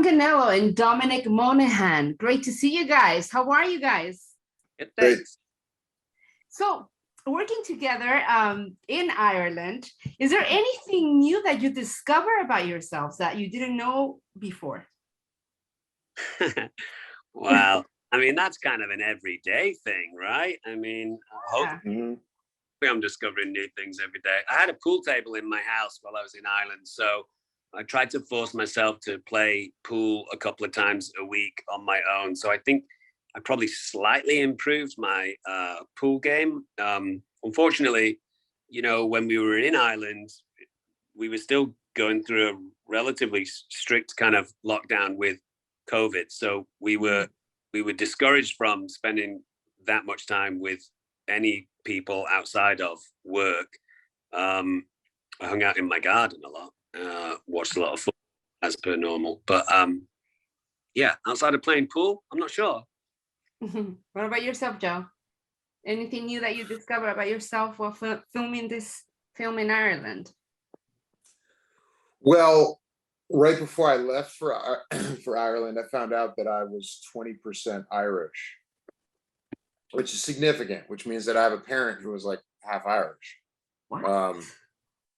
Manganiello and Dominic Monahan. Great to see you guys. How are you guys? Good, thanks. So, working together in Ireland, is there anything new that you discover about yourselves that you didn't know before? Wow. I mean, that's kind of an everyday thing, right? I mean, hopefully I'm discovering new things every day. I had a pool table in my house while I was in Ireland, so I tried to force myself to play pool a couple of times a week on my own. So I think I probably slightly improved my pool game. Unfortunately, you know, when we were in Ireland, we were still going through a relatively strict kind of lockdown with COVID. So we were discouraged from spending that much time with any people outside of work. I hung out in my garden a lot, watched a lot of football as per normal. But yeah, outside of playing pool, I'm not sure. What about yourself, Joe? Anything new that you discovered about yourself while filming this film in Ireland? Well, right before I left for Ireland, I found out that I was 20% Irish, which is significant, which means that I have a parent who was like half Irish,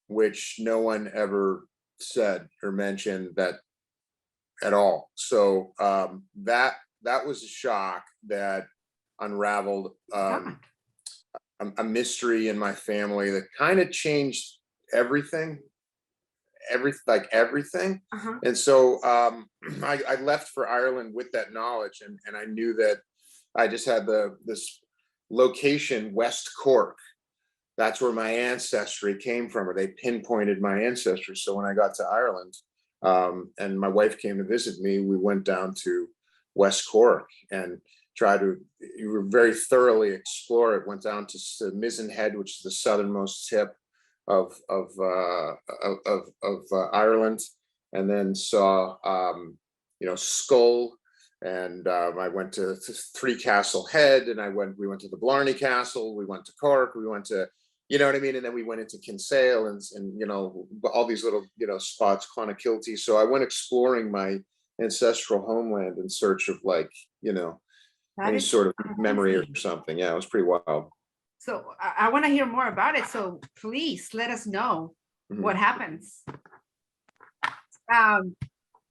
which no one ever said or mentioned that at all. So that was a shock that unraveled a mystery in my family that kind of changed everything. And so I left for Ireland with that knowledge, and I knew that I just had this location, West Cork. That's where my ancestry came from, or they pinpointed my ancestry. So when I got to Ireland, and my wife came to visit me, we went down to West Cork and tried to very thoroughly explore it. Went down to Mizen Head, which is the southernmost tip of Ireland, and then saw Skull, and I went to Three Castle Head, and we went to the Blarney Castle, we went to Cork, we went to, you know what I mean, and then we went into Kinsale and you know, all these little, you know, spots, Clonakilty. So I went exploring my ancestral homeland in search of, like, you know, any sort of memory or something. Yeah, it was pretty wild. So I want to hear more about it. So please let us know what happens.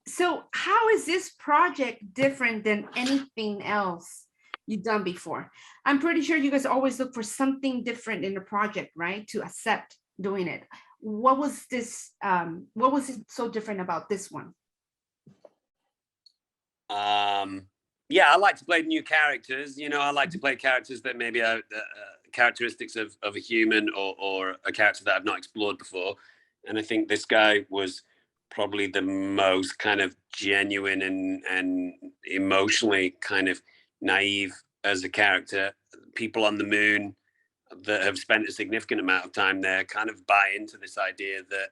So how is this project different than anything else you've done before? I'm pretty sure you guys always look for something different in the project, right? To accept doing it. What was this? What was it so different about this one? Yeah, I like to play new characters. You know, I like to play characters that maybe are characteristics of a human or a character that I've not explored before. And I think this guy was probably the most kind of genuine and emotionally kind of naive as a character. People on the moon that have spent a significant amount of time there kind of buy into this idea that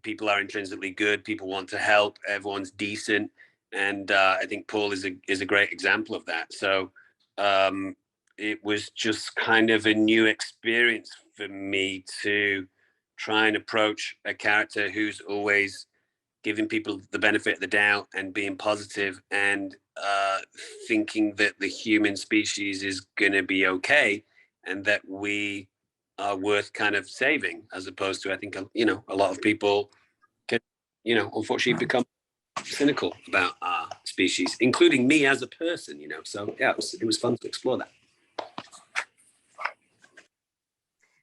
people are intrinsically good, people want to help, everyone's decent. And I think Paul is a great example of that. So it was just kind of a new experience for me to try and approach a character who's always giving people the benefit of the doubt and being positive and thinking that the human species is going to be okay and that we are worth kind of saving, as opposed to, I think, you know, a lot of people can, you know, unfortunately become cynical about our species, including me as a person, you know. So yeah, it was fun to explore that.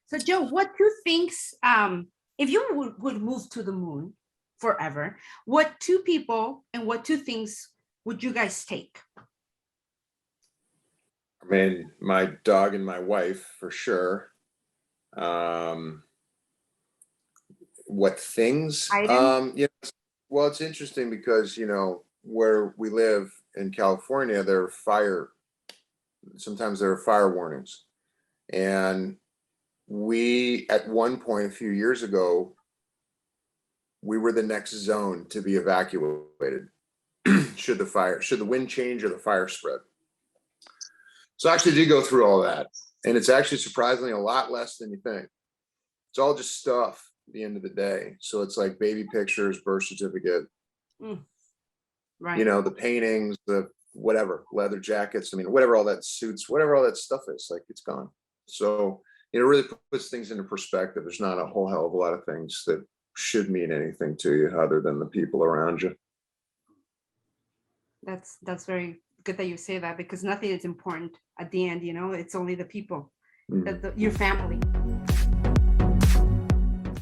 So Joe, what you think's if you would move to the moon forever, what two people and what two things would you guys take? I mean, my dog and my wife for sure. What things? Yeah. Well, it's interesting because, you know, where we live in California, sometimes there are fire warnings. And we, at one point a few years ago, we were the next zone to be evacuated should the wind change or the fire spread. So I actually did go through all that. And it's actually surprisingly a lot less than you think. It's all just stuff at the end of the day. So it's like baby pictures, birth certificate, Right. You know, the paintings, the whatever, leather jackets, I mean, whatever all that suits, whatever all that stuff is, like, it's gone. So it really puts things into perspective. There's not a whole hell of a lot of things that should mean anything to you other than the people around you. That's very good that you say that, because nothing is important at the end, you know, it's only the people, your family.